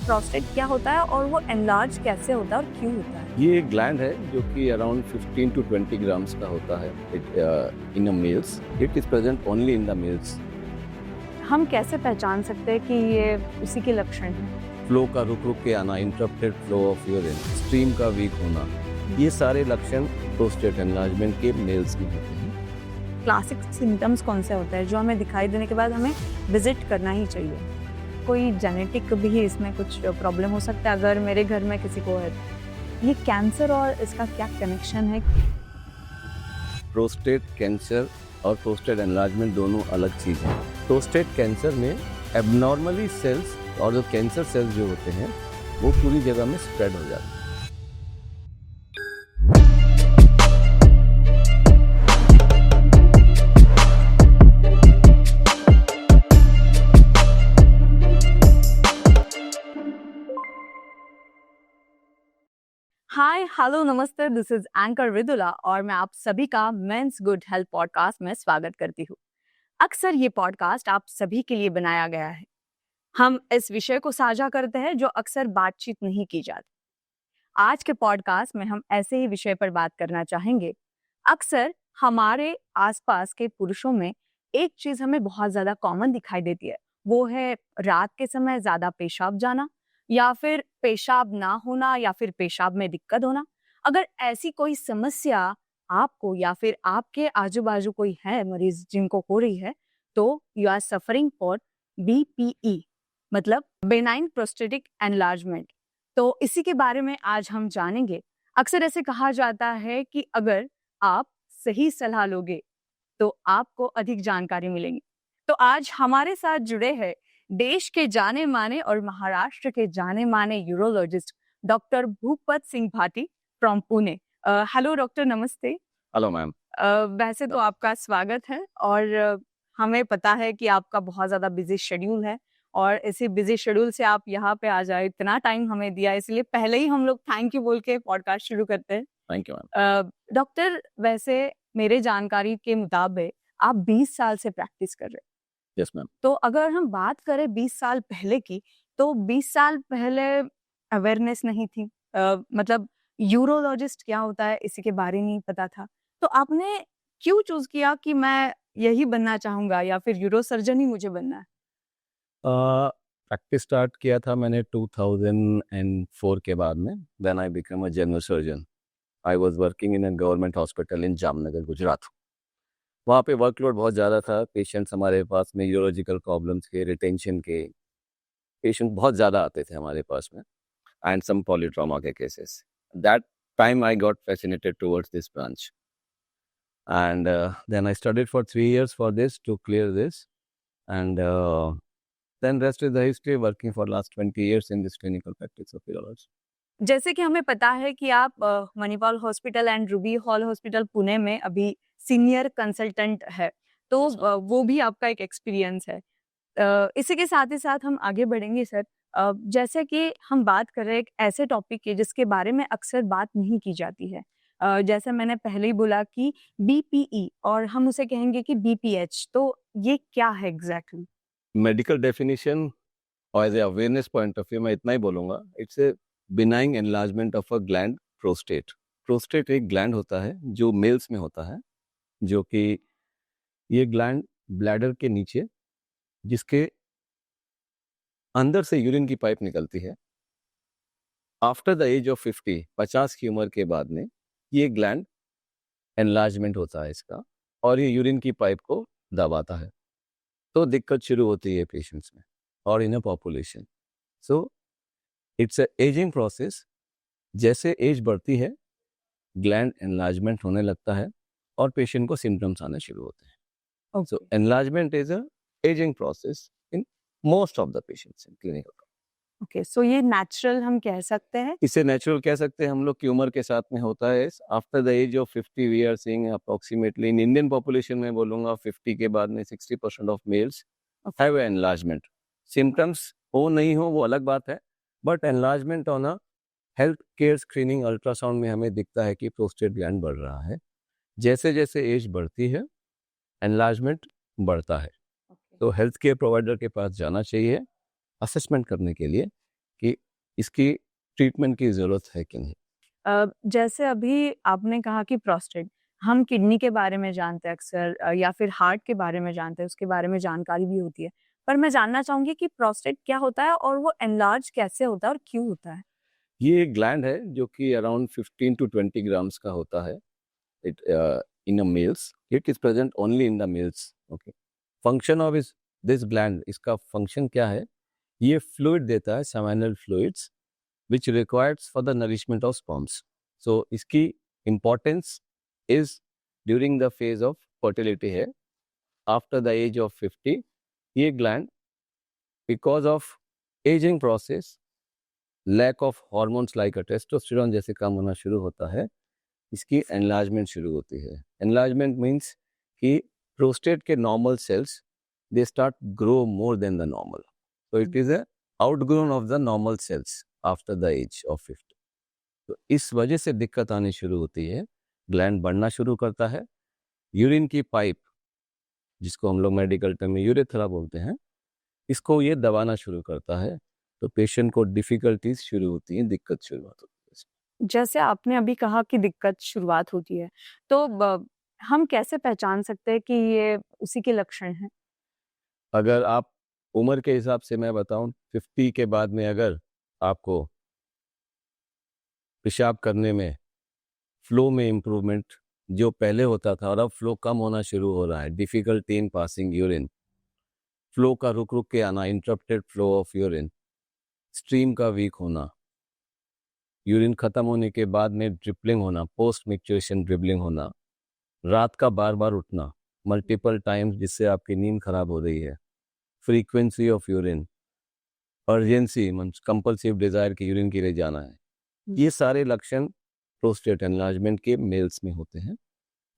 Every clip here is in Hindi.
प्रोस्टेट क्या होता है और वो एनलार्ज कैसे होता है और क्यों होता है? ये एक ग्लैंड है जो कि अराउंड 15 to 20 ग्राम्स का होता है in a males. It is present only in the males. हम कैसे पहचान सकते हैं कि ये उसी के लक्षण हैं? फ्लो का रुक रुक के आना, interrupted flow of urine, stream का वीक होना, ये सारे लक्षण प्रोस्टेट एनलार्जमेंट के मेल्स में होते हैं. क्लासिक सिम्टम्स कौन से होते हैं जो हमें दिखाई देने के बाद हमें विजिट करना ही चाहिए? कोई जेनेटिक भी इसमें कुछ प्रॉब्लम हो सकता है अगर मेरे घर में किसी को है? ये कैंसर और इसका क्या कनेक्शन है? प्रोस्टेट कैंसर और प्रोस्टेट एनलार्जमेंट दोनों अलग चीज़ हैं. प्रोस्टेट कैंसर में एबनॉर्मली सेल्स और जो कैंसर सेल्स जो होते हैं वो पूरी जगह में स्प्रेड हो जाते हैं. हाय हेलो नमस्ते, दिस इज एंकर विदुला और मैं आप सभी का मेंस गुड हेल्थ पॉडकास्ट में स्वागत करती हूँ. अक्सर ये पॉडकास्ट आप सभी के लिए बनाया गया है. हम इस विषय को साझा करते हैं जो अक्सर बातचीत नहीं की जाती. आज के पॉडकास्ट में हम ऐसे ही विषय पर बात करना चाहेंगे. अक्सर हमारे आसपास के पुरुषों में एक चीज हमें बहुत ज्यादा कॉमन दिखाई देती है, वो है रात के समय ज्यादा पेशाब जाना या फिर पेशाब ना होना या फिर पेशाब में दिक्कत होना. अगर ऐसी कोई समस्या आपको या फिर आपके आजू बाजू कोई है मरीज जिनको हो रही है, तो you are suffering for BPE, मतलब बेनाइन प्रोस्टेटिक एनलार्जमेंट. तो इसी के बारे में आज हम जानेंगे. अक्सर ऐसे कहा जाता है कि अगर आप सही सलाह लोगे तो आपको अधिक जानकारी मिलेगी. तो आज हमारे साथ जुड़े हैं देश के जाने माने और महाराष्ट्र के जाने माने urologist doctor Bhupat Singh Bhati from Pune. Hello doctor, नमस्ते. Hello ma'am. वैसे तो आपका स्वागत है और हमें पता है कि आपका बहुत ज़्यादा बिजी शेड्यूल है और इसी बिजी शेड्यूल से आप यहाँ पे आ जाए, इतना टाइम हमें दिया, इसलिए पहले ही हम लोग थैंक यू बोल के पॉडकास्ट शुरू करते हैं. Thank you ma'am. डॉक्टर, वैसे मेरे जानकारी के मुताबिक आप 20 साल से प्रैक्टिस कर रहे हैं. Yes ma'am. तो अगर हम बात करें 20 साल पहले की, तो 20 साल पहले अवेयरनेस नहीं थी. मतलब यूरोलॉजिस्ट क्या होता है इसी के बारे में नहीं पता था. तो आपने क्यों चूज किया कि मैं यही बनना चाहूंगा या फिर यूरो सर्जन ही मुझे बनना है? प्रैक्टिस स्टार्ट किया था मैंने 2004 के बाद में. Then I become a general surgeon. I was working in a government hospital in Jamnagar, Gujarat. वहाँ पे वर्कलोड बहुत ज़्यादा था. पेशेंट्स हमारे पास में यूरोलॉजिकल प्रॉब्लम्स के, रिटेंशन के पेशेंट बहुत ज़्यादा आते थे हमारे पास में, एंड सम पॉलीट्रॉमा के cases. That time I got fascinated towards this branch, and then I studied for 3 years for this to clear this, and then rest is the history. Working for last 20 years in this clinical practice of urology. जैसे कि हमें पता है कि आप Manipal hospital and Ruby hall hospital Pune में अभी सीनियर कंसल्टेंट है, तो वो भी आपका एक एक्सपीरियंस है. इसी के साथ ही साथ हम आगे बढ़ेंगे सर. जैसे कि हम बात कर रहे हैं एक ऐसे टॉपिक की जिसके बारे में अक्सर बात नहीं की जाती है. जैसे मैंने पहले ही बोला कि BPE और हम उसे कहेंगे कि BPH, तो ये क्या है एग्जैक्टली? मेडिकल डेफिनेशन और as a awareness point of view मैं इतना ही बोलूँगा. It's a benign enlargement of a gland, prostate. Prostate एक ग्लैंड होता है जो मेल्स में होता है, जो कि ये ग्लैंड ब्लैडर के नीचे, जिसके अंदर से यूरिन की पाइप निकलती है. आफ्टर द एज ऑफ 50 की उम्र के बाद में ये ग्लैंड एनलार्जमेंट होता है इसका, और ये यूरिन की पाइप को दबाता है. तो दिक्कत शुरू होती है पेशेंट्स में और in a population. So it's a aging process. जैसे एज बढ़ती है ग्लैंड एनलार्जमेंट होने लगता है और पेशेंट को सिम्टम्स आने शुरू होते हैं. So enlargement is a aging process in most of the patients in clinical. Okay, so ये नेचुरल हम कह सकते हैं? इसे नेचुरल कह सकते हैं हम लोग की उम्र के साथ में होता है. After the age of 50 we are seeing approximately in Indian population में बोलूंगा 50 के बाद में 60% of males have enlargement. Symptoms हो नहीं हो वो अलग बात है, but enlargement on a health care screening ultrasound में हमें दिखता है कि प्रोस्टेट ग्लैंड बढ़ रहा है. जैसे जैसे एज बढ़ती है एनलार्जमेंट बढ़ता है. तो हेल्थ केयर प्रोवाइडर के पास जाना चाहिए असेसमेंट करने के लिए कि इसकी ट्रीटमेंट की ज़रूरत है कि नहीं। जैसे अभी आपने कहा कि प्रोस्टेट, हम किडनी के बारे में जानते हैं अक्सर या फिर हार्ट के बारे में जानते हैं, उसके बारे में जानकारी भी होती है। पर मैं जानना चाहूँगी कि प्रोस्टेट क्या होता है और वो एनलार्ज कैसे होता है और क्यों होता है? ये एक ग्लैंड है जो कि अराउंड 15 to 20 ग्राम्स का होता है। It in a males, it is present only in the males. Okay, function of this gland, इसका फंक्शन क्या है? ये फ्लूइड देता है, seminal fluids which requires for the nourishment of sperms. So इसकी importance is during the phase of fertility है, after the age of 50 ये gland because of aging process, lack of hormones like a testosterone जैसे काम होना शुरू होता है, इसकी enlargement शुरू होती है। Enlargement means कि prostate के normal cells they start grow more than the normal, so it is a outgrown of the normal cells after the age of 50। तो इस वजह से दिक्कत आनी शुरू होती है, ग्लैंड बढ़ना शुरू करता है, यूरिन की पाइप जिसको हम लोग मेडिकल टर्म में यूरेथ्रा बोलते हैं, इसको ये दबाना शुरू करता है, तो पेशेंट को डिफिकल्टीज शुरू होती हैं, दिक्कत शुरुआत होती है। जैसे आपने अभी कहा कि दिक्कत शुरुआत होती है, तो हम कैसे पहचान सकते हैं कि ये उसी के लक्षण हैं? अगर आप उम्र के हिसाब से मैं बताऊं, 50 के बाद में अगर आपको पेशाब करने में फ्लो में इम्प्रूवमेंट जो पहले होता था और अब फ्लो कम होना शुरू हो रहा है, difficulty in passing urine, flow का रुक रुक के आना, interrupted flow of urine, stream का वीक होना, यूरिन खत्म होने के बाद में ड्रिपलिंग होना, पोस्ट मिक्चुएशन ड्रिबलिंग होना, रात का बार बार उठना मल्टीपल टाइम्स जिससे आपकी नींद खराब हो रही है, frequency of urine, urgency means compulsive desire कि यूरिन के लिए जाना है, ये सारे लक्षण प्रोस्टेट एनलार्जमेंट के मेल्स में होते हैं।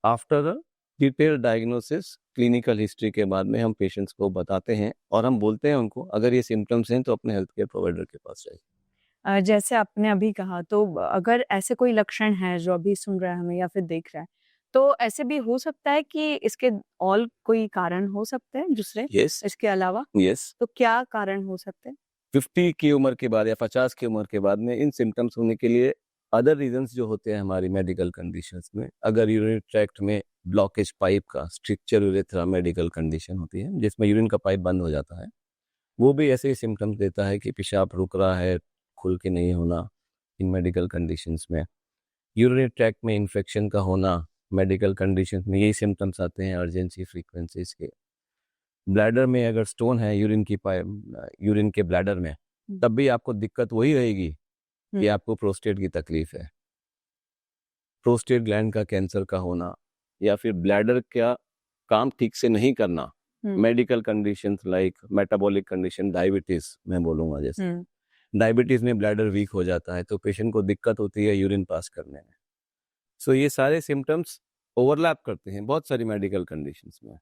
After a detail diagnosis, clinical history के बाद में हम पेशेंट्स को बताते हैं और हम बोलते हैं उनको अगर ये सिम्टम्स हैं तो अपने हेल्थ केयर प्रोवाइडर के पास जाइए। जैसे आपने अभी कहा, तो अगर ऐसे कोई लक्षण है जो अभी सुन रहा है हमें या फिर देख रहा है, तो ऐसे भी हो सकता है कि इसके और कोई कारण हो सकते हैं दूसरे यस, इसके अलावा? यस। तो क्या कारण हो सकते हैं? 50 की उम्र के बाद या 50 की उम्र के बाद में इन सिम्टम्स होने के लिए अदर रीजंस जो होते हैं हमारी मेडिकल कंडीशंस में, अगर यूरिन ट्रैक्ट में ब्लॉकेज पाइप का, स्ट्रिक्चर यूरेथ्रा मेडिकल कंडीशन होती है जिसमें यूरिन का पाइप बंद हो जाता है, वो भी ऐसे ही सिम्टम्स देता है कि पेशाब रुक रहा है, खुल के नहीं होना। इन मेडिकल कंडीशंस में यूरिनरी ट्रैक्ट में इन्फेक्शन का होना, मेडिकल कंडीशंस में यही सिम्टम्स आते हैं, अर्जेंसी फ्रीक्वेंसीज के। ब्लैडर में अगर स्टोन है यूरिन की पाइप, यूरिन के ब्लैडर में, तब भी आपको दिक्कत वही रहेगी कि आपको प्रोस्टेट की तकलीफ है। प्रोस्टेट ग्लैंड का कैंसर का होना या फिर ब्लैडर का काम ठीक से नहीं करना, medical conditions like metabolic condition, diabetes मैं बोलूंगा, जैसे डायबिटीज में ब्लैडर वीक हो जाता है तो पेशेंट को दिक्कत होती है यूरिन पास करने में। सो ये सारे सिम्टम्स ओवरलैप करते हैं बहुत सारी मेडिकल कंडीशंस में।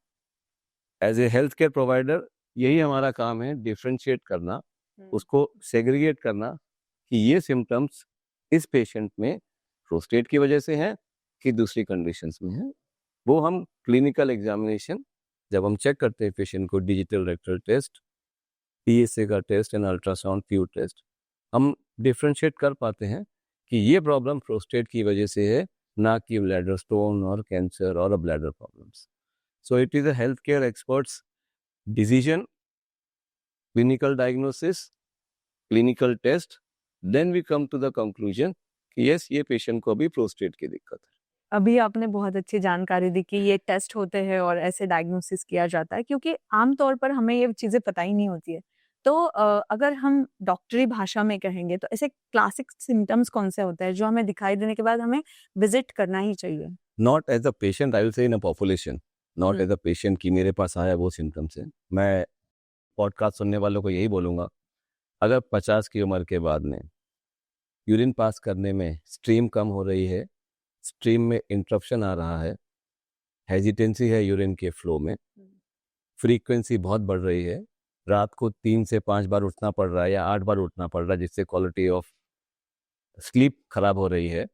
As a health care provider यही हमारा काम है, डिफ्रेंशिएट करना, उसको सेग्रीगेट करना कि ये सिम्टम्स इस पेशेंट में प्रोस्टेट की वजह से हैं कि दूसरी कंडीशंस में हैं। वो हम क्लिनिकल एग्जामिनेशन जब हम चेक करते हैं पेशेंट को, डिजिटल रेक्टल टेस्ट, PSA का test and ultrasound few test, हम डिफ्रेंशिएट कर पाते हैं कि ये प्रॉब्लम प्रोस्टेट की वजह से है, ना कि ब्लैडर स्टोन और कैंसर और bladder problems. So it is a health care experts decision, clinical diagnosis, clinical test, then we come to the conclusion कि यस ये पेशेंट को अभी प्रोस्टेट की दिक्कत है। अभी आपने बहुत अच्छी जानकारी दी कि ये टेस्ट होते हैं और ऐसे डायग्नोसिस किया जाता है, क्योंकि आमतौर पर हमें ये चीज़ें पता ही नहीं होती है। तो अगर हम डॉक्टरी भाषा में कहेंगे तो ऐसे क्लासिक सिम्टम्स कौन से होते हैं जो हमें दिखाई देने के बाद हमें विजिट करना ही चाहिए? Not as a patient, I will say in a population, not as a patient कि मेरे पास आया वो सिम्टम्स है। मैं पॉडकास्ट सुनने वालों को यही बोलूँगा, अगर 50 की उम्र के बाद में यूरिन पास करने में स्ट्रीम कम हो रही है, स्ट्रीम में इंटरप्शन आ रहा है, हेजिटेंसी है यूरिन के फ्लो में, फ्रीक्वेंसी बहुत बढ़ रही है, रात को 3 से 5 बार उठना पड़ रहा है या 8 बार उठना पड़ रहा है जिससे क्वालिटी ऑफ स्लीप खराब हो रही है,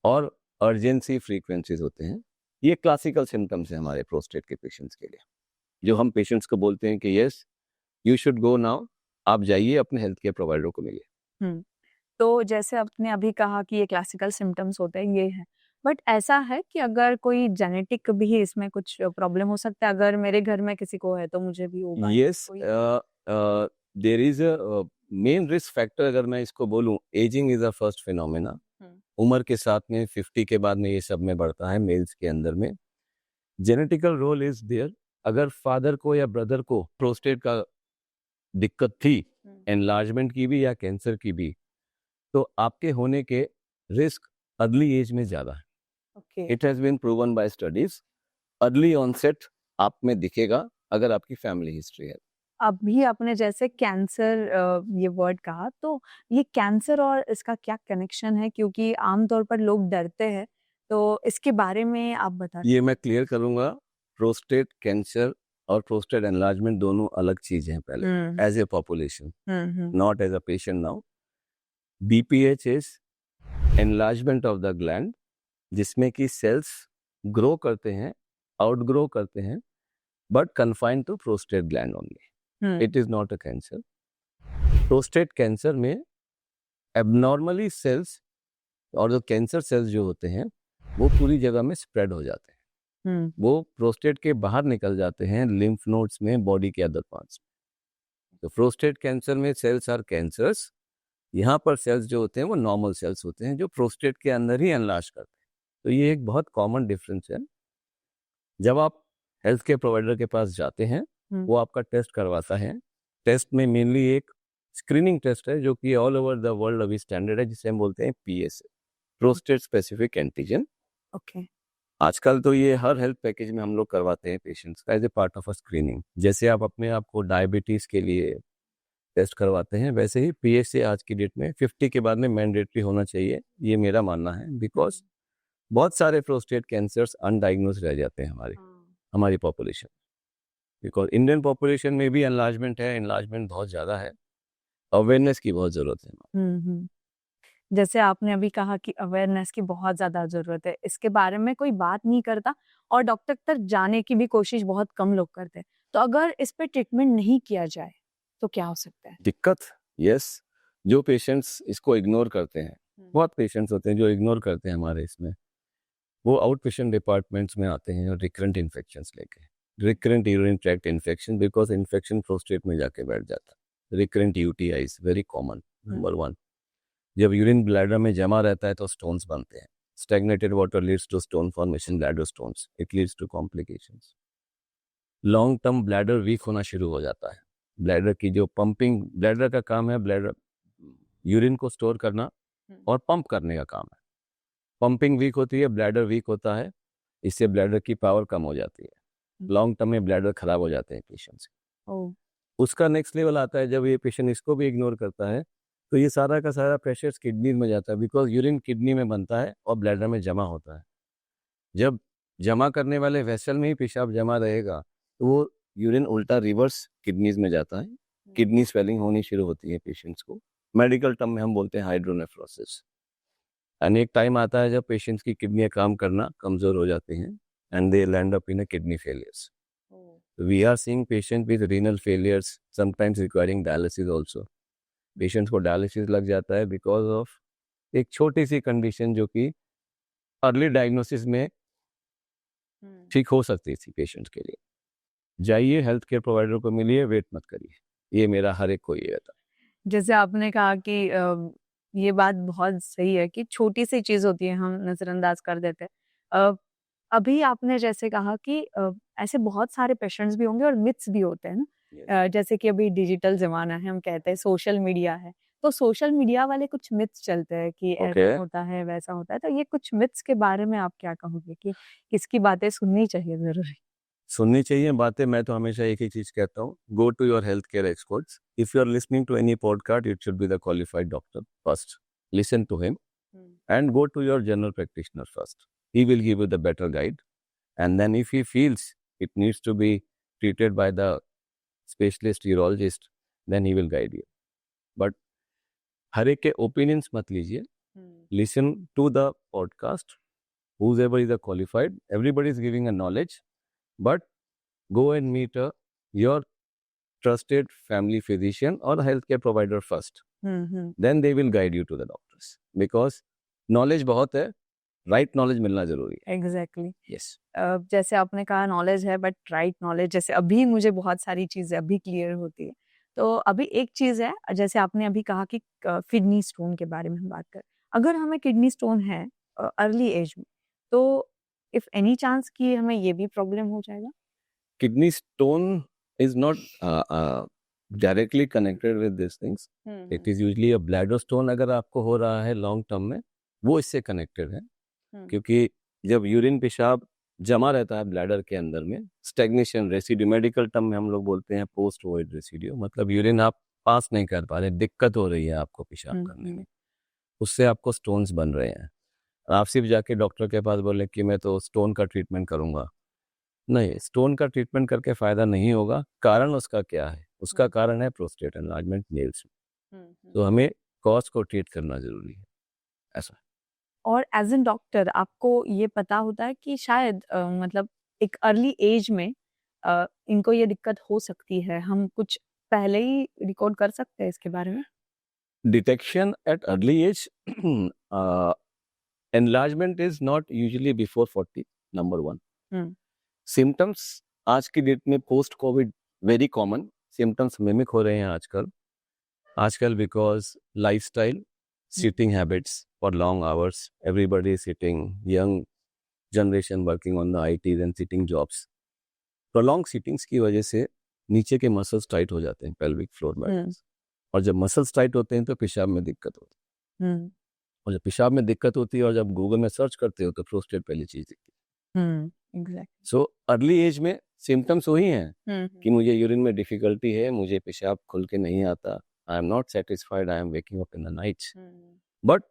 और अर्जेंसी फ्रीक्वेंसीज होते हैं, ये क्लासिकल सिम्टम्स हैं हमारे प्रोस्टेट के पेशेंट्स के लिए, जो हम पेशेंट्स को बोलते हैं कि yes you should go now आप जाइए अपने हेल्थ केयर प्रोवाइडर को मिलिए। तो जैसे आपने अभी कहा कि ये क्लासिकल सिम्पटम्स होते हैं, ये है। बट ऐसा है कि अगर कोई जेनेटिक भी इसमें कुछ प्रॉब्लम हो सकता है, अगर मेरे घर में किसी को है तो मुझे भी होगा, यस, कोई? There is a main risk factor, अगर मैं इसको बोलूं, ageing is a first phenomena. उम्र के साथ में 50 के बाद में ये सब में बढ़ता है मेल्स के अंदर में। Genetical role is there. अगर फादर को या ब्रदर को प्रोस्टेट का दिक्कत थी, एनलार्जमेंट की भी या कैंसर की भी, तो आपके होने के रिस्क अर्ली एज में ज्यादा है। Okay. It has been proven by studies. Early onset आप में दिखेगा अगर आपकी फैमिली हिस्ट्री है। अभी आपने जैसे कैंसर ये वर्ड कहा, तो ये कैंसर और इसका क्या कनेक्शन है? क्योंकि आमतौर पर लोग डरते हैं, तो इसके बारे में आप बता। ये मैं क्लियर करूंगा, प्रोस्टेट कैंसर और प्रोस्टेट एनलार्जमेंट दोनों अलग चीजें हैं पहले, as a population, not as a patient now. BPH is enlargement of the gland, जिसमें कि सेल्स ग्रो करते हैं, आउटग्रो करते हैं, but confined to prostate gland only. It is not a cancer. Prostate cancer में एबनॉर्मली सेल्स और जो कैंसर सेल्स जो होते हैं वो पूरी जगह में स्प्रेड हो जाते हैं। वो प्रोस्टेट के बाहर निकल जाते हैं लिम्फ नोड्स में, बॉडी के अदर पार्ट्स में। तो प्रोस्टेट कैंसर में सेल्स आर कैंसर्स। यहाँ पर सेल्स जो होते हैं वो नॉर्मल सेल्स होते हैं जो प्रोस्टेट के अंदर ही एनलार्ज करते हैं। तो ये एक बहुत कॉमन डिफरेंस है। जब आप हेल्थ केयर प्रोवाइडर के पास जाते हैं, वो आपका टेस्ट करवाता है। टेस्ट में मेनली एक स्क्रीनिंग टेस्ट है जो कि ऑल ओवर द वर्ल्ड अभी स्टैंडर्ड है, जिसे हम बोलते हैं PSA, prostate specific antigen. Okay. आजकल तो ये हर हेल्थ पैकेज में हम लोग करवाते हैं पेशेंट्स का as a part of a screening. जैसे आप अपने आप को डायबिटीज के लिए टेस्ट करवाते हैं, वैसे ही पीएसए आज की डेट में 50 के बाद में मैंडेटरी होना चाहिए, ये मेरा मानना है। बिकॉज बहुत सारे प्रोस्टेट कैंसर्स अनडायग्नोज रह जाते हैं हमारी पॉपुलेशन। बिकॉज इंडियन पॉपुलेशन में भी एनलार्जमेंट है, एनलार्जमेंट बहुत ज़्यादा है, अवेयरनेस की बहुत ज़रूरत है। जैसे आपने अभी कहा कि अवेयरनेस की बहुत ज़्यादा ज़रूरत है, इसके बारे में कोई बात नहीं करता और डॉक्टर तक जाने की भी कोशिश बहुत कम लोग करते हैं। तो अगर इस पे ट्रीटमेंट नहीं किया जाए, तो क्या हो सकता है? दिक्कत, यस, जो पेशेंट्स इसको इग्नोर करते हैं, बहुत पेशेंट्स होते हैं जो इग्नोर करते हैं हमारे इसमें, वो आउट पेशेंट डिपार्टमेंट्स में आते हैं और रिकरेंट इन्फेक्शंस लेके, recurrent urine tract infection, because infection prostate में जाके बैठ जाता है। Recurrent UTIs very common, number 1। जब यूरिन ब्लैडर में जमा रहता है तो स्टोन्स बनते हैं। Stagnated water leads to stone formation, bladder stones, it leads to complications. Long term bladder weak होना शुरू हो जाता है। ब्लैडर की जो पंपिंग, ब्लैडर का काम है ब्लैडर यूरिन को स्टोर करना और पंप करने का काम है। पंपिंग वीक होती है, ब्लैडर वीक होता है, इससे ब्लैडर की पावर कम हो जाती है। लॉन्ग टर्म में ब्लैडर खराब हो जाते हैं पेशेंट्स के। उसका नेक्स्ट लेवल आता है जब ये पेशेंट इसको भी इग्नोर करता है, तो ये सारा का सारा प्रेशर किडनी में जाता है, बिकॉज यूरिन किडनी में बनता है और ब्लैडर में जमा होता है। जब जमा करने वाले वेसल में ही पेशाब जमा रहेगा तो वो यूरिन उल्टा रिवर्स किडनीज में जाता है, किडनी स्वेलिंग होनी शुरू होती है पेशेंट्स को। मेडिकल टर्म में हम बोलते हैं हाइड्रोनेफ्रोसिस। एंड एक टाइम आता है जब पेशेंट्स की किडनियां काम करना कमजोर हो जाती हैं and they land up in a kidney failures. We are seeing patient with renal failures, sometimes requiring dialysis also. Patients को डायलिसिस लग जाता है बिकॉज ऑफ एक छोटी सी कंडीशन जो कि अर्ली डायग्नोसिस में ठीक हो सकती थी पेशेंट के लिए। जाइए हेल्थ केयर प्रोवाइडर को मिलिए, वेट मत करिए, ये मेरा हर एक को ये रहता है। जैसे आपने कहा कि ये बात बहुत सही है कि छोटी सी चीज़ होती है, हम नज़रअंदाज कर देते हैं। अभी आपने जैसे कहा कि ऐसे बहुत सारे पेशेंट्स भी होंगे और मिथ्स भी होते हैं ना। जैसे कि अभी डिजिटल ज़माना है, हम कहते हैं सोशल मीडिया है, तो सोशल मीडिया वाले कुछ मिथ्स चलते हैं कि ऐसा होता है, वैसा होता है। तो ये कुछ मिथ्स के बारे में आप क्या कहोगे कि किसकी बातें सुननी चाहिए ज़रूरी? सुननी चाहिए बातें। मैं तो हमेशा एक ही चीज कहता हूँ, go to your health care experts. If you are listening to any podcast, it should be the qualified doctor first. Listen to him and go to your general practitioner first. He will give you the better guide, and then if he feels it needs to be treated by the specialist urologist, then he will guide you. But हर एक के opinions मत लीजिए. Listen to the podcast. Whoever is a qualified, everybody is giving a knowledge, but go and meet your trusted family physician or health care provider first. Then they will guide you to the doctors because knowledge बहुत है, right knowledge मिलना जरूरी है. एग्जैक्टली. Yes. जैसे आपने कहा नॉलेज है बट राइट नॉलेज, जैसे अभी मुझे बहुत सारी चीजें अभी क्लियर होती है. तो अभी एक चीज है, जैसे आपने अभी कहा कि किडनी स्टोन के बारे में हम बात करें. अगर हमें किडनी स्टोन है अर्ली एज में, तो इफ एनी चांस कि हमें ये भी प्रॉब्लम हो जाएगा? Kidney stone is not directly connected with these things. It is usually a bladder stone अगर आपको हो रहा है लॉन्ग टर्म में, वो इससे कनेक्टेड है. क्योंकि जब यूरिन पेशाब जमा रहता है ब्लैडर के अंदर में, स्टैग्नेशन रेसिड्यू, मेडिकल टर्म में हम लोग बोलते हैं पोस्ट वॉइड रेसिड्यू, मतलब यूरिन आप पास नहीं कर पा रहे, दिक्कत हो रही है आपको पेशाब करने में, उससे आपको स्टोन्स बन रहे हैं. आप सिर्फ जाके डॉक्टर के पास बोले कि मैं तो स्टोन का ट्रीटमेंट करूंगा, नहीं, स्टोन का ट्रीटमेंट करके फायदा नहीं होगा. कारण उसका क्या है? उसका कारण है प्रोस्टेट एनलार्जमेंट मेल्स में. तो हमें कॉज को ट्रीट करना जरूरी है, ऐसा. और एज एन डॉक्टर आपको ये पता होता है कि शायद मतलब एक अर्ली एज में इनको ये दिक्कत हो सकती है, हम कुछ पहले ही रिकॉर्ड कर सकते हैं इसके बारे में? Detection at early age, enlargement is not usually before 40, number one. Symptoms आज की डेट में post Covid very common symptoms mimic हो रहे हैं आजकल because lifestyle, sitting habits for long hours, everybody is sitting, young generation working on the ITs and sitting jobs. Prolong sittings की वजह से नीचे के मसल्स टाइट हो जाते हैं, पेल्विक फ्लोर में, और जब मसल्स टाइट होते हैं तो पेशाब में दिक्कत होती है. और जब पेशाब में दिक्कत होती है और जब गूगल में सर्च करते हो तो प्रोस्टेट पहली चीज दिखती है. सो अर्ली एज में सिम्टम्स वही हैं कि मुझे यूरिन में डिफिकल्टी है, मुझे पेशाब खुल के नहीं आता, I am not satisfied, I am waking up in the night, but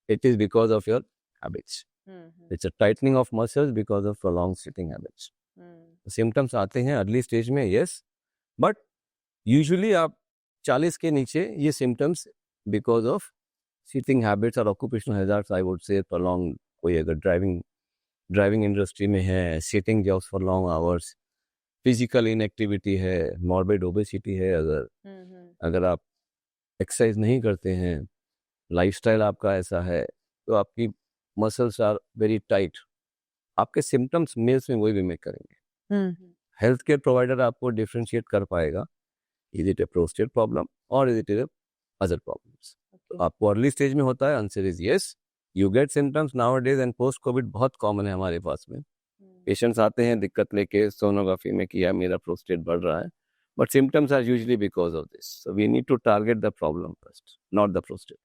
it is because of your habits. It's a tightening of muscles because of prolong sitting habits. Symptoms आते हैं अर्ली स्टेज में, यस, बट यूजुअली आप 40 के नीचे ये symptoms because of sitting habits और occupational hazards, I would say prolong, कोई अगर ड्राइविंग इंडस्ट्री में है, sitting jobs for long hours, physical inactivity है, मॉर्बिड ओबेसिटी है, अगर आप एक्सरसाइज नहीं करते हैं, लाइफस्टाइल आपका ऐसा है, तो आपकी मसल्स आर वेरी टाइट, आपके सिम्टम्स मेल्स में वही भी मेक करेंगे. हेल्थ केयर प्रोवाइडर आपको डिफ्रेंशिएट कर पाएगा, is it a prostate problem और is it a other problems. आपको अर्ली स्टेज में होता है, answer is yes. You get symptoms nowadays and post covid बहुत कॉमन है हमारे पास में. पेशेंट्स आते हैं दिक्कत लेके सोनोग्राफी में कि यार मेरा प्रोस्टेट बढ़ रहा है, but symptoms are usually because of this. So we need to target the problem first, not the prostate.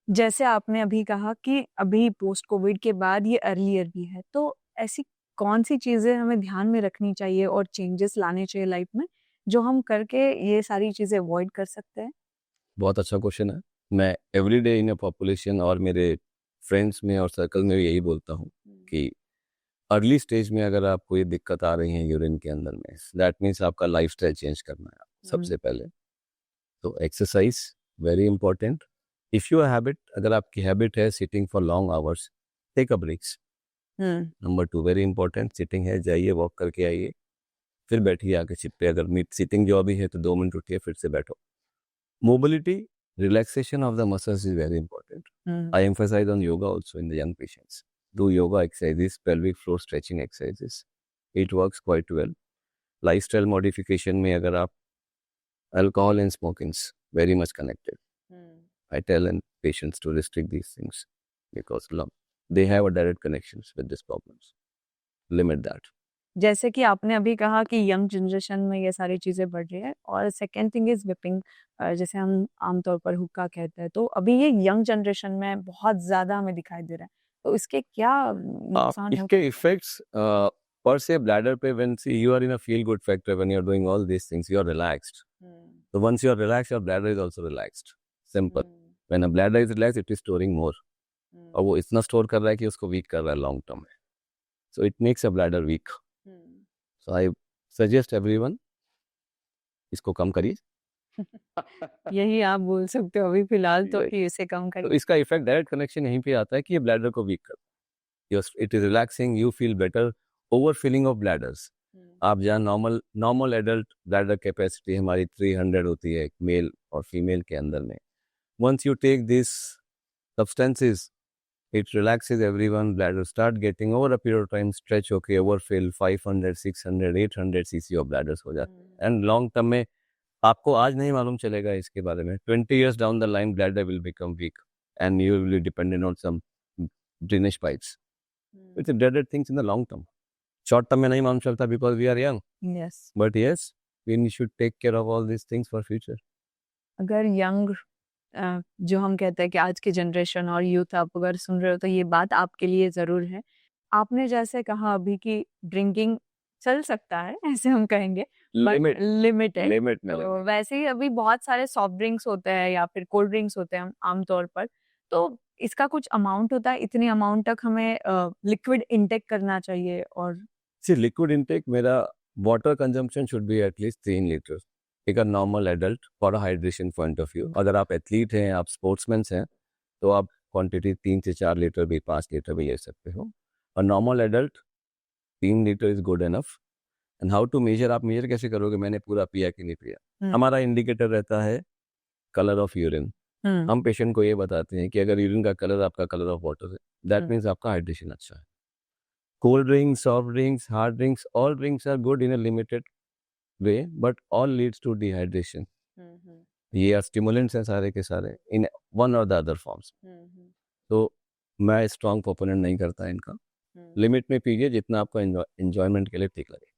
जैसे आपने अभी कहा कि अभी पोस्ट कोविड के बाद ये अर्लियर भी है, तो ऐसी कौन सी चीजें हमें ध्यान में रखनी चाहिए और चेंजेस लाने चाहिए लाइफ में, जो हम करके ये सारी चीजें अवॉइड कर सकते हैं? बहुत अच्छा क्वेश्चन है. मैं एवरीडे इन अ पॉपुलेशन और मेरे फ्रेंड्स में और सर्कल में भी यही बोलता हूँ कि अर्ली स्टेज में अगर आपको ये दिक्कत आ रही है यूरिन के अंदर में, दैट मीन्स आपका लाइफस्टाइल चेंज करना है सबसे पहले. तो exercise very important. If you habit, अगर आपकी हैबिट है sitting for long hours, take a breaks. Number 2 very important, sitting है, जाइए वॉक करके आइए, फिर बैठिए आके सीट पे. अगर सिटिंग जॉब ही है तो 2 मिनट उठिए, फिर से बैठो. Mobility, relaxation of the muscles is very important. I emphasize on yoga also in the young patients. Do yoga exercises, pelvic floor stretching exercises. It works quite well. Lifestyle modification में अगर आप, alcohol and smoking is very much connected. I tell patients to restrict these things because they have a direct connections with these problems. Limit that. जैसे कि आपने अभी कहा कि यंग जनरेशन में ये सारी चीज़ें बढ़ रही है, और सेकेंड थिंग इज विपिंग, जैसे हम आमतौर पर हुक्का कहते हैं, तो अभी ये यंग जनरेशन में बहुत ज़्यादा हमें दिखाई दे रहा है, तो इसके क्या नुकसान है? इसके इफेक्ट्स per se bladder पे, when you are in a feel good factor, when you are doing all these things, you are relaxed. So once you are relaxed, your bladder is also relaxed. Simple. When a bladder is relaxed, it is storing more. और वो इतना स्टोर कर रहा है कि उसको वीक कर रहा है लॉन्ग टर्म में. So it makes a bladder weak. So I suggest everyone, इसको कम करिए. यही आप बोल सकते हो अभी फिलहाल तो कि इसे कम करिए. तो इसका इफेक्ट डायरेक्ट कनेक्शन यहीं पे आता है कि ये ब्लैडर को वीक कर. It is relaxing, you feel better. Overfilling of bladders. आप जहाँ नॉर्मल एडल्ट ब्लैडर कैपेसिटी हमारी 300 होती है मेल और फीमेल के अंदर में, once you take these substances it relaxes everyone, bladder start getting over a period of time stretch होके overfill 500 600 800 cc of bladders हो जाते हैं, and long term में आपको आज नहीं मालूम चलेगा इसके बारे में, 20 years down the line bladder will become weak and you will be dependent on some drainage pipes. It's a dreaded things in the long term. Short term में नहीं मालूम चलता because we are young, Yes. but yes we should take care of all these things for future. अगर यंग जो हम कहते हैं कि आज की जनरेशन और यूथ आप अगर सुन रहे हो तो ये बात आपके लिए ज़रूर है। आपने जैसे कहा अभी कि ड्रिंकिंग चल सकता है ऐसे हम कहेंगे बट लिमिटेड, लिमिट में तो वैसे ही अभी बहुत सारे सॉफ्ट ड्रिंक्स होते हैं या फिर कोल्ड ड्रिंक्स होते हैं आमतौर पर, तो इसका कुछ अमाउंट होता है, इतनी अमाउंट तक हमें लिक्विड इनटेक करना चाहिए? और See, liquid intake मेरा water consumption should be at least 3 liters. एक normal adult for hydration point of view, अगर आप एथलीट हैं, आप स्पोर्ट्समैन हैं, तो आप क्वांटिटी 3 से 4 लीटर भी 5 लीटर भी ले सकते हो। और normal adult 3 litre is good enough. And how to measure, आप मेजर कैसे करोगे मैंने पूरा पिया कि नहीं पिया? हमारा इंडिकेटर रहता है कलर ऑफ यूरिन। हम पेशेंट को ये बताते हैं कि अगर यूरिन का कलर आपका कलर ऑफ वाटर है, दैट मीन्स आपका हाइड्रेशन अच्छा है। Cold drinks, soft drinks, hard drinks, all drinks are good in a limited way but all leads to dehydration. ये स्टिमुलेंट्स हैं सारे के सारे in one or the other forms. तो मैं स्ट्रॉन्ग प्रोपोनेंट नहीं करता इनका। लिमिट में पीजिए जितना आपको एंजॉयमेंट के लिए ठीक लगे।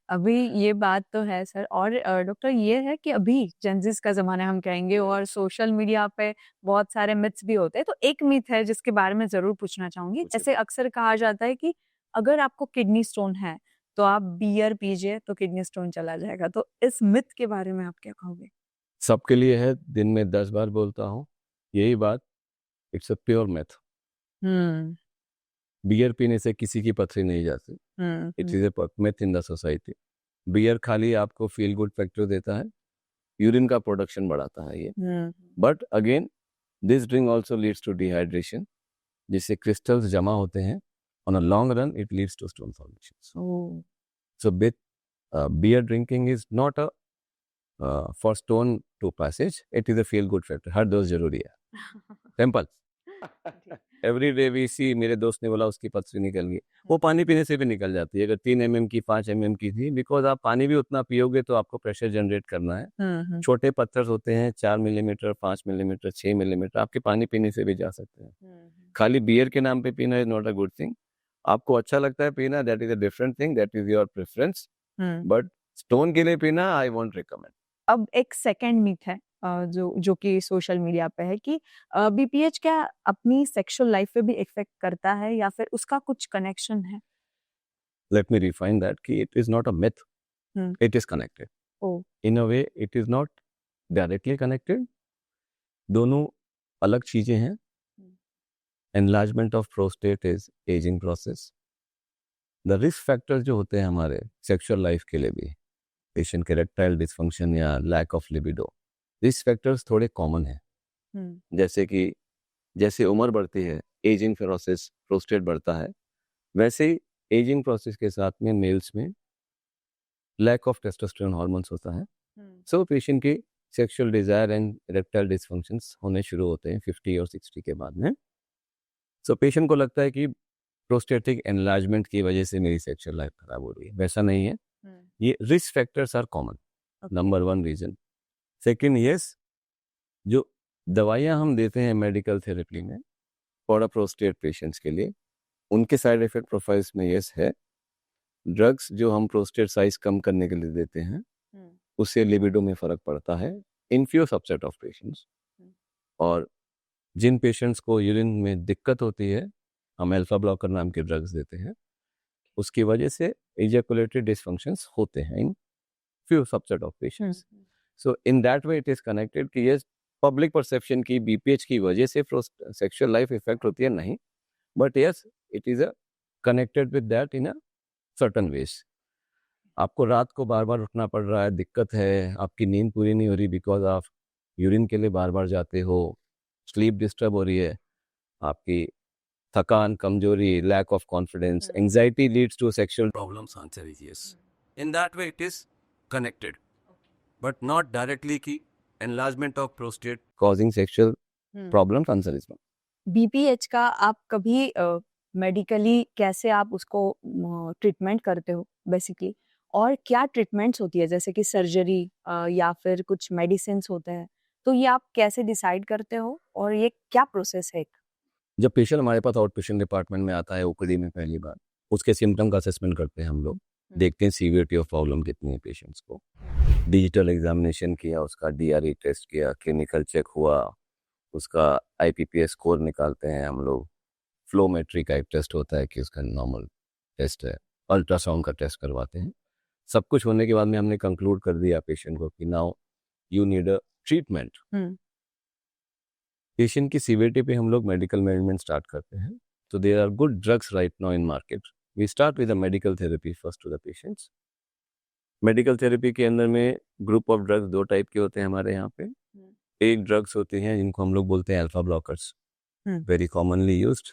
अभी ये बात तो है सर, और डॉक्टर ये है कि अभी जेंजिस का ज़माना हम कहेंगे और सोशल मीडिया पे बहुत सारे मिथ्स भी होते हैं, तो एक मिथ है जिसके बारे में ज़रूर पूछना चाहूँगी। जैसे अक्सर कहा जाता है कि अगर आपको किडनी स्टोन है तो आप बियर पीजिए तो किडनी स्टोन चला जाएगा, तो इस मिथ के बारे में आप क्या कहोगे? सबके लिए है, दिन में 10 बार बोलता हूँ यही बात, it's a pure myth. Beer पीने से किसी की पथरी नहीं जाती, it is a myth in the society. Beer खाली आपको फील गुड फैक्टर देता है, यूरिन का प्रोडक्शन बढ़ाता है ये, but again this drink also leads to dehydration, जिससे क्रिस्टल्स जमा होते हैं, on a long run it leads to stone formation. So beer drinking is not a for stone to passage, it is a feel good factor. हर डोज जरूरी है, simple. Every day we see, मेरे दोस्त ने बोला उसकी पथरी निकल गई, वो पानी पीने से भी निकल जाती है। अगर 3 mm की 5 mm की थी, बिकॉज आप पानी भी उतना पियोगे तो आपको प्रेशर जनरेट करना है। छोटे पत्थर होते हैं 4 मिलीमीटर 5 मिलीमीटर 6 मिलीमीटर, आपके पानी पीने से भी जा सकते हैं। खाली बियर के नाम पे पीना is not a good thing. आपको अच्छा लगता है पीना, that is a different thing, that is your preference, but stone के लिए पीना आई वोंट रिकमेंड। अब एक सेकंड मिथ है जो कि सोशल मीडिया पे है कि बीपीएच क्या अपनी सेक्सुअल लाइफ पे भी इफेक्ट करता है या फिर उसका कुछ कनेक्शन है? लेट मी रिफाइन दैट कि it is not a myth, it is connected. In a way it is not directly connected, दोनों अलग चीजें हैं। Enlargement of prostate is ageing process. The risk factor जो होते हैं हमारे सेक्सुअल लाइफ के लिए भी, पेशेंट के इरेक्टाइल डिसफंक्शन या lack of libido, risk factors थोड़े कॉमन हैं। जैसे कि जैसे उम्र बढ़ती है, एजिंग प्रोसेस, प्रोस्टेट बढ़ता है, वैसे ही एजिंग प्रोसेस के साथ में मेल्स में लैक ऑफ टेस्टोस्टेरोन हार्मोन्स होता है। सो पेशेंट की sexual desire and erectile dysfunctions होने शुरू होते हैं 50 और 60 के बाद में। सो पेशेंट को लगता है कि प्रोस्टेटिक एनलार्जमेंट की वजह से मेरी सेक्सुअल लाइफ खराब हो रही है, वैसा नहीं है। ये risk factors are common, number 1 reason. Second, yes, जो दवाइयाँ हम देते हैं मेडिकल थेरेपी में फॉर प्रोस्टेट पेशेंट्स के लिए, उनके साइड इफेक्ट प्रोफाइल्स में यस है। ड्रग्स जो हम प्रोस्टेट साइज कम करने के लिए देते हैं, उससे लिबिडो में फर्क पड़ता है in few subset of patients. और जिन पेशेंट्स को यूरिन में दिक्कत होती है, हम अल्फा ब्लॉकर नाम के ड्रग्स देते हैं, उसकी वजह से इजैकुलेटरी डिसफंक्शंस होते हैं in few subset of patients. So in that way it is connected कि यस, पब्लिक परसेप्शन की बीपीएच की वजह से सेक्सुअल लाइफ इफेक्ट होती है, नहीं, but yes it is a connected with that in a certain ways. आपको रात को बार बार उठना पड़ रहा है, दिक्कत है, आपकी नींद पूरी नहीं हो रही बिकॉज आप यूरिन के लिए बार बार जाते हो, स्लीप डिस्टर्ब हो रही है, आपकी थकान, कमजोरी, lack of confidence, anxiety leads to sexual problems. Answer is yes. In that way, it is connected, but not directly कि enlargement of prostate causing sexual problems. Answer is no. BPH का आप कभी मेडिकली कैसे आप उसको ट्रीटमेंट करते हो बेसिकली, और क्या ट्रीटमेंट्स होती है, जैसे कि सर्जरी या फिर कुछ मेडिसिन होते हैं, तो ये आप कैसे डिसाइड करते हो और ये क्या प्रोसेस है? जब पेशेंट हमारे पास आउट पेशेंट डिपार्टमेंट में आता है ओपीडी में पहली बार, उसके सिम्टम का असेसमेंट करते हैं हम लोग, देखते हैं सीवियरिटी ऑफ प्रॉब्लम कितनी है पेशेंट्स को, डिजिटल एग्जामिनेशन किया, उसका डीआरई टेस्ट किया, क्लिनिकल चेक हुआ, उसका आईपीपीएस स्कोर निकालते हैं हम लोग, फ्लोमेट्री का एक टेस्ट होता है कि उसका नॉर्मल टेस्ट है, अल्ट्रासाउंड का टेस्ट करवाते हैं। सब कुछ होने के बाद में हमने कंक्लूड कर दिया पेशेंट को कि now you need a treatment. Patient की सीवियरिटी पे हम लोग मेडिकल मैनेजमेंट स्टार्ट करते हैं। तो there are good drugs right now in market. We start with the medical therapy first to the patients. Medical therapy के अंदर में ग्रुप ऑफ ड्रग्स दो टाइप के होते हैं हमारे यहाँ पे। एक ड्रग्स होती हैं जिनको हम लोग बोलते हैं alpha blockers, very commonly used,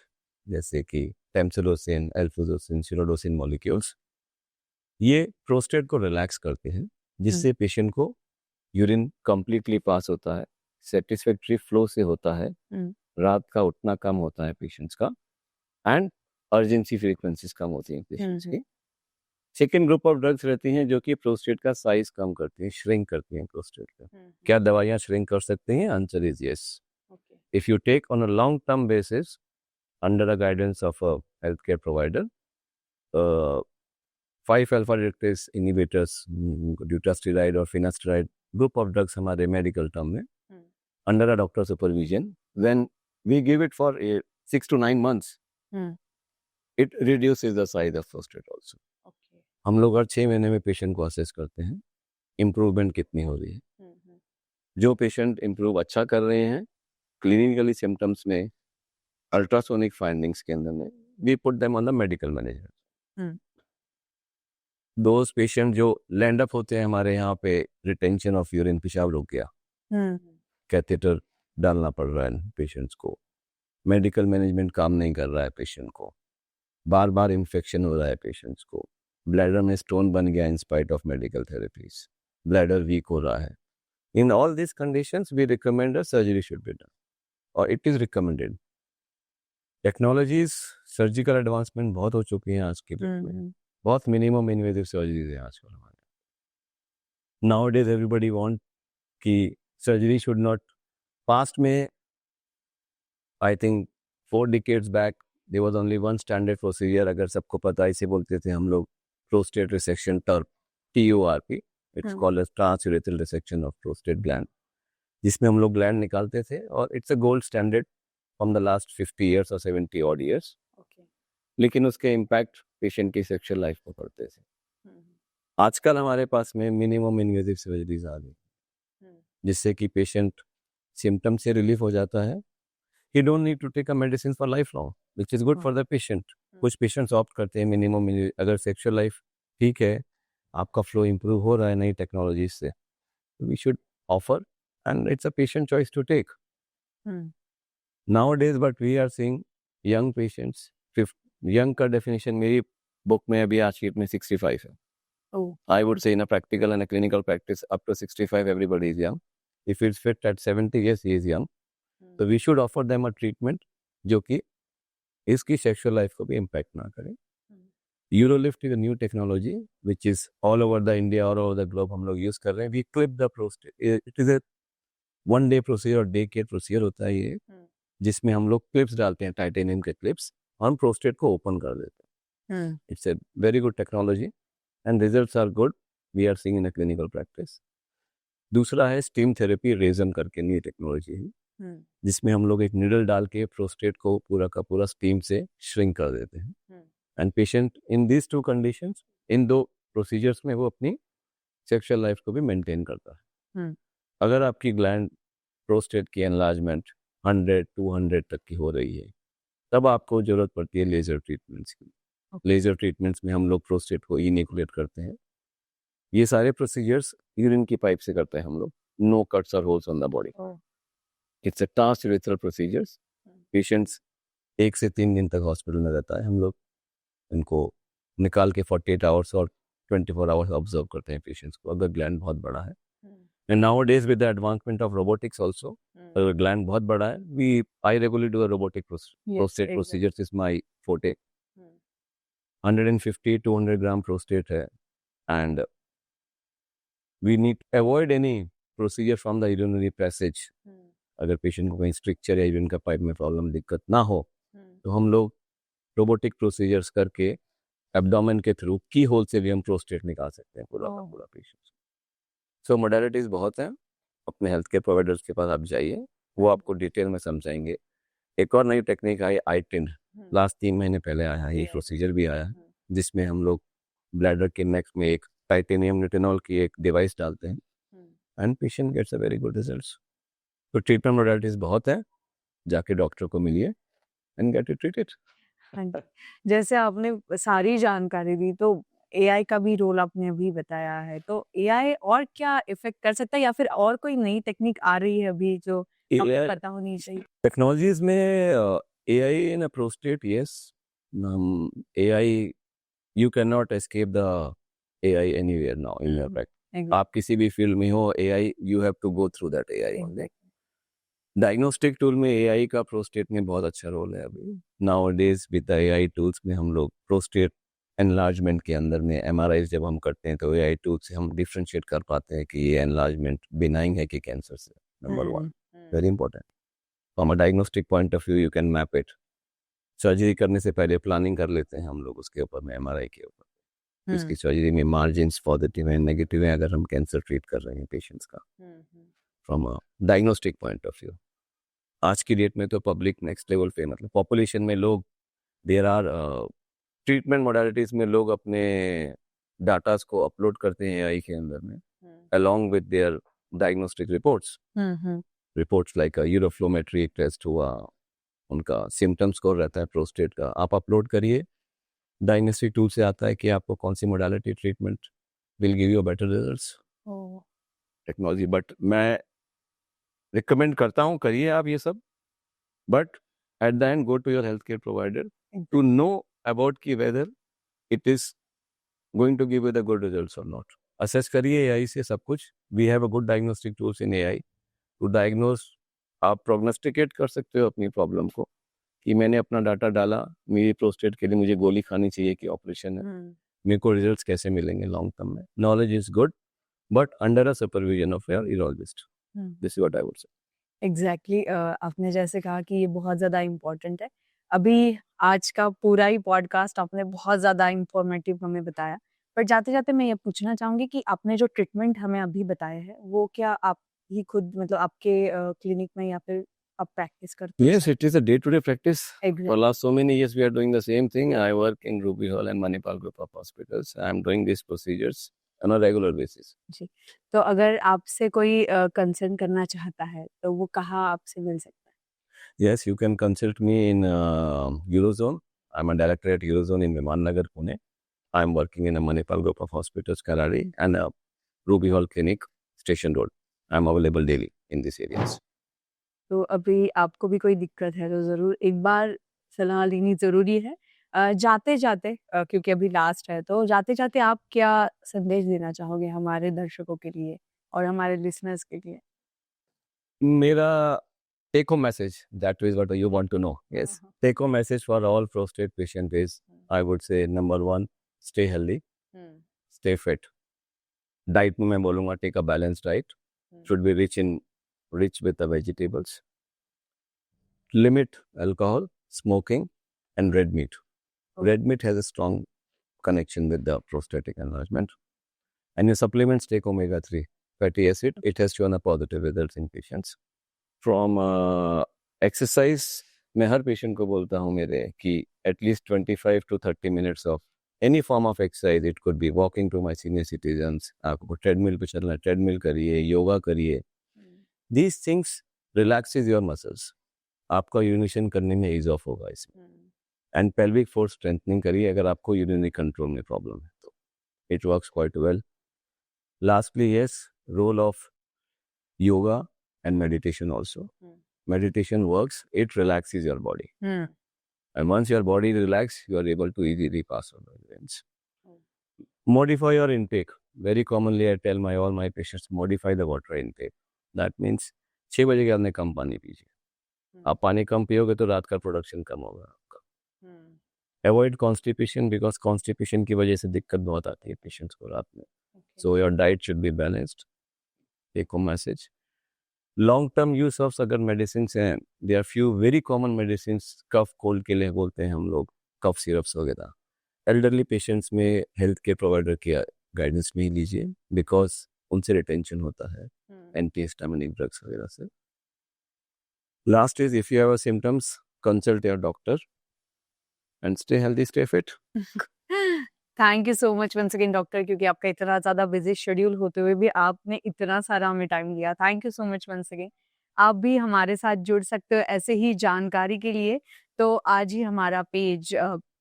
जैसे कि टेम्सिलोसिन, एल्फोजोसिन, सिरोडोसिन मॉलिक्यूल्स। ये प्रोस्टेट को रिलैक्स करते हैं, जिससे पेशेंट को यूरिन कंप्लीटली पास होता है, सेटिस्फैक्टरी फ्लो से होता है, रात का उठना कम होता है पेशेंट्स का, एंड अर्जेंसी फ्रीक्वेंसीज कम होती हैं पेशेंट्स की। सेकेंड ग्रुप ऑफ ड्रग्स रहती हैं जो कि प्रोस्टेट का साइज कम करती हैं, श्रिंक करती हैं प्रोस्टेट का। क्या दवाइयाँ श्रिंक कर सकती हैं? Answer is yes. If you take on a long term basis under the guidance of a health care provider, 5 alpha reductase inhibitors, dutasteride और फिनास्टेरॉइड ग्रुप ऑफ ड्रग्स हमारे मेडिकल टर्म में under a doctor supervision, when we give it for 6 to 9 months, it reduces the size of prostate also. हम लोग हर 6 महीने में पेशेंट को असेस करते हैं, इम्प्रूवमेंट कितनी हो रही है। जो पेशेंट इम्प्रूव अच्छा कर रहे हैं क्लिनिकली सिम्टम्स में, अल्ट्रासोनिक फाइंडिंग्स के अंदर में, we put them on the medical management. Those patient जो लैंड अप होते हैं हमारे यहाँ पे, रिटेंशन ऑफ यूरिन, पेशाब रुक गया, कैथेटर डालना पड़ रहा है पेशेंट्स को, मेडिकल मैनेजमेंट काम नहीं कर रहा है पेशेंट को, बार बार इन्फेक्शन हो रहा है पेशेंट्स को, ब्लैडर में स्टोन बन गया in spite of medical therapies, bladder weak हो रहा है, in all this conditions we recommend surgery should be done, और it is recommended. Technologies, surgical advancement बहुत हो चुकी हैं आज के डेट में, बहुत मिनिमम इन्वेसिव सर्जरीज है आजकल हमारे। नाउ डेज एवरीबडी वांट कि सर्जरी शुड नॉट, पास्ट में I think 4 decades back there was only one standard procedure, अगर सबको पता, इसे बोलते थे हम लोग prostate resection, TURP, TURP, it's called as transurethral resection of prostate gland, जिसमें हम लोग ग्लैंड निकालते थे, और it's a gold standard from the last 50 years और 70 odd years। लेकिन उसके इम्पैक्ट पेशेंट की सेक्सुअल लाइफ पर पड़ते थे। आजकल हमारे पास में मिनिमम इन्वेसिव सर्जरीज आ गई, जिससे कि पेशेंट सिम्टम से रिलीफ हो जाता है। He don't need to take a medicine for life long, which is good for the patient. कुछ पेशेंट्स ऑप्ट करते हैं मिनिमम, अगर सेक्सुअल लाइफ ठीक है, आपका फ्लो इंप्रूव हो रहा है नई टेक्नोलॉजी से, we should offer, and it's a patient choice to take nowadays. But we are seeing young patients, young का डेफिनेशन मेरी बुक में अभी आज की में 65 है। I would say in a practical and a clinical practice, up to 65, everybody is young. If it's fit at 70, yes, he is young. So we should offer them a treatment जो कि इसकी sexual life को भी impact ना करे। Urolift is a new technology which is all over the India, all over the globe हम लोग use कर रहे हैं। We clip the prostate. It is a one day procedure और day care procedure होता है ये, जिसमें हम लोग clips डालते हैं, टाइटेनियम के clips, और हम prostate को open कर देते हैं। It's a very good technology and results are good, we are seeing in a clinical practice। दूसरा है स्टीम थेरेपी, रेजन करके नई टेक्नोलॉजी है, जिसमें हम लोग एक निडल डाल के प्रोस्टेट को पूरा का पूरा स्टीम से श्रिंक कर देते हैं, and patient in this 2 conditions, in 2 procedures में वो अपनी सेक्सुअल लाइफ को भी मेंटेन करता है। अगर आपकी ग्लैंड प्रोस्टेट की एनलार्जमेंट 100-200 तक की हो रही है, तब आपको जरूरत पड़ती है लेजर ट्रीटमेंट्स की। लेजर ट्रीटमेंट्स में हम लोग प्रोस्टेट को इनिकुलेट करते हैं। ये सारे प्रोसीजर्स यूरिन की पाइप से करते हैं हम लोग, नो कट्स और holes on the body. It's a transurethral procedures. Patients 1 से 3 दिन तक हॉस्पिटल में रहता है। हम लोग इनको निकाल के 48 आवर्स और 24 आवर्स ऑब्जर्व करते हैं पेशेंट्स को, अगर ग्लैंड बहुत बड़ा है। And nowadays with the advancement of robotics also, अगर ग्लैंड बहुत बड़ा है, I regularly do a robotic prostate procedures is my forte. 150-200 gram prostate है, and we need avoid any procedure from the urinary passage. अगर पेशेंट को कहीं स्ट्रिक्चर या यूरिन का पाइप में प्रॉब्लम दिक्कत ना हो, तो हम लोग रोबोटिक प्रोसीजर्स करके एब्डोमेन के थ्रू की होल से भी हम प्रोस्टेट निकाल सकते हैं पूरा का पूरा पेशेंट। सो मोडालिटीज बहुत हैं, अपने हेल्थ केयर प्रोवाइडर्स के पास आप जाइए, वो आपको डिटेल में समझाएंगे। एक और नई टेक्निक आई आईटिन, लास्ट 3 महीने पहले आया है, ये प्रोसीजर भी आया है, जिसमें हम लोग ब्लैडर के नेक में एक टाइटेनियम निटिनॉल की एक डिवाइस डालते हैं, and patient gets a very good results. तो ट्रीटमेंट मोडालिटीज बहुत है, जाके डॉक्टर को मिलिए एंड गेट इट ट्रीटेड। जैसे आपने सारी जानकारी दी, तो एआई का भी रोल आपने अभी बताया है, तो एआई और क्या इफेक्ट कर सकता है, या फिर और कोई नई टेक्निक आ रही है अभी जो आपको पता होनी चाहिए? टेक्नोलॉजीज में AI in a prostate, yes, AI, you can not escape the AI anywhere now in your practice. आप किसी भी फील्ड में हो, AI, you have to go through that AI only. Diagnostic tool में एआई का प्रोस्टेट में बहुत अच्छा रोल है अभी। Nowadays with the AI tools में हम लोग प्रोस्टेट एनलार्जमेंट के अंदर में एमआरआई जब हम करते हैं, तो एआई टूल से हम डिफ्रेंशिएट कर पाते हैं कि ये एनलार्जमेंट बिनाइन है कि कैंसर से। Number 1 very important from a diagnostic point of view, you can map it. Surgery करने से पहले प्लानिंग कर लेते हैं हम लोग उसके ऊपर में, एमआरआई के ऊपर, इसकी सर्जरी में मार्जिन्स पॉजिटिव है नेगेटिव है, अगर हम कैंसर ट्रीट कर रहे हैं पेशेंट्स का from a diagnostic point of view. आज की डेट में तो पब्लिक नेक्स्ट लेवल पे, मतलब पॉपुलेशन में लोग, देयर आर ट्रीटमेंट मोडालिटीज में लोग अपने डाटास को अपलोड करते हैं एआई के अंदर में, along with their diagnostic reports. Reports like uroflowmetry एक टेस्ट हुआ, उनका सिम्टम स्कोर रहता है प्रोस्टेट का, आप अपलोड करिए, डायग्नोस्टिक टूल से आता है कि आपको कौन सी modality treatment will give you better results. Technology, but मैं रिकमेंड करता हूँ करिए आप ये सब, but at the end go to your health care provider to know about की whether it is going to give you the good results और नॉट। असेस करिए एआई से सब कुछ। We have a good diagnostic tools in AI to diagnose. आप प्रोग्नोस्टिकेट कर सकते हो अपनी प्रॉब्लम को, कि मैंने अपना डाटा डाला, मेरी प्रोस्टेट के लिए मुझे गोली खानी चाहिए कि ऑपरेशन है, मेरे को रिजल्ट्स कैसे मिलेंगे लॉन्ग टर्म में। Knowledge is good, but under a supervision of your urologist. This is what I would से। एग्जैक्टली, आपने जैसे कहा कि ये बहुत ज़्यादा इम्पोर्टेंट है। अभी आज का पूरा ही पॉडकास्ट आपने बहुत ज़्यादा इंफॉर्मेटिव हमें बताया, पर जाते जाते मैं ये पूछना चाहूँगी कि आपने जो ट्रीटमेंट हमें अभी बताया है, वो क्या आप ही खुद, मतलब आपके क्लिनिक में, या फिर आप प्रैक्टिस करते हो? Yes, it is a day-to-day practice. Exactly. For last so many years, we are doing the same thing. I work in Ruby Hall and Manipal Group of Hospitals. I am doing these procedures on a regular basis. जी, तो अगर आपसे कोई कंसल्ट करना चाहता है, तो वो कहाँ आपसे मिल सकता है? Yes, you can consult me in Eurozone. I'm a director at Eurozone in Viman Nagar, Pune. I'm working in a Manipal Group of Hospitals, Karari, and a Ruby Hall Clinic, Station Road. I'm available daily in these areas. तो अभी आपको भी कोई दिक्कत है तो ज़रूर एक बार सलाह लेनी ज़रूरी है। जाते-जाते, क्योंकि अभी लास्ट है, तो जाते-जाते आप क्या संदेश देना चाहोगे हमारे दर्शकों के लिए और हमारे लिसनर्स के लिए? मेरा take home message, that is what you want to know. Yes, take home message for all prostate patient is, I would say, number 1, stay healthy, stay fit. Diet में मैं बोलूँगा take a balanced diet, should be rich with the vegetables. Limit alcohol, smoking, and red meat. Red meat has a strong connection with the prostatic enlargement. And your supplements take omega-3 fatty acid. It has shown a positive results in patients. From exercise, मैं हर पेशेंट को बोलता हूँ मेरे कि at least 25 to 30 minutes of any form of exercise. It could be walking to my senior citizens. आपको ट्रेडमिल पे चलना है, ट्रेडमिल करिए, योगा करिए. These things relaxes your muscles. आपका यूरिनेशन करने में ईज ऑफ होगा इसमें. एंड पेल्विक फोर्स स्ट्रेंथनिंग करिए अगर आपको यूरिनरी कंट्रोल में प्रॉब्लम है तो. It works quite well. Lastly, yes, role of yoga and meditation also. Meditation works, it relaxes your body. And once your body relax, you are able to easily pass on migraines. Modify your intake. Very commonly, I tell all my patients, modify the water intake. That means 6 बजे के आपने कम पानी पीजिए. आप पानी कम पियोगे तो रात का प्रोडक्शन कम होगा आपका. Avoid constipation because constipation की वजह से दिक्कत बहुत आती है पेशेंट्स को रात में. So your diet should be balanced. Take home message. Long term use of अगर मेडिसिन हैं, they are few very common medicine. Cough cold के लिए बोलते हैं हम लोग, कफ सिरप्स वगैरह. एल्डरली पेशेंट्स में हेल्थ केयर प्रोवाइडर की गाइडेंस में ही लीजिए, बिकॉज उनसे रिटेंशन होता है एंटी हिस्टामिनिक ड्रग्स वगैरह से. Last is if you have symptoms, consult your doctor and stay healthy, stay fit. Thank you so much once again doctor, क्योंकि आपका इतना ज़्यादा बिजी शेड्यूल होते हुए भी आपने इतना सारा हमें टाइम दिया. Thank you so much once again. आप भी हमारे साथ जुड़ सकते हो ऐसे ही जानकारी के लिए. तो आज ही हमारा पेज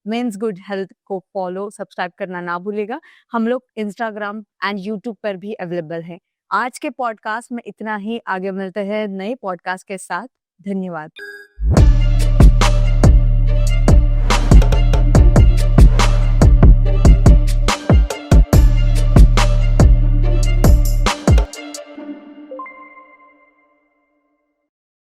मेंस गुड हेल्थ को फॉलो सब्सक्राइब करना ना भूलेगा. हम लोग इंस्टाग्राम एंड यूट्यूब पर भी अवेलेबल हैं. आज के पॉडकास्ट में इतना ही. आगे मिलते हैं नए पॉडकास्ट के साथ. धन्यवाद.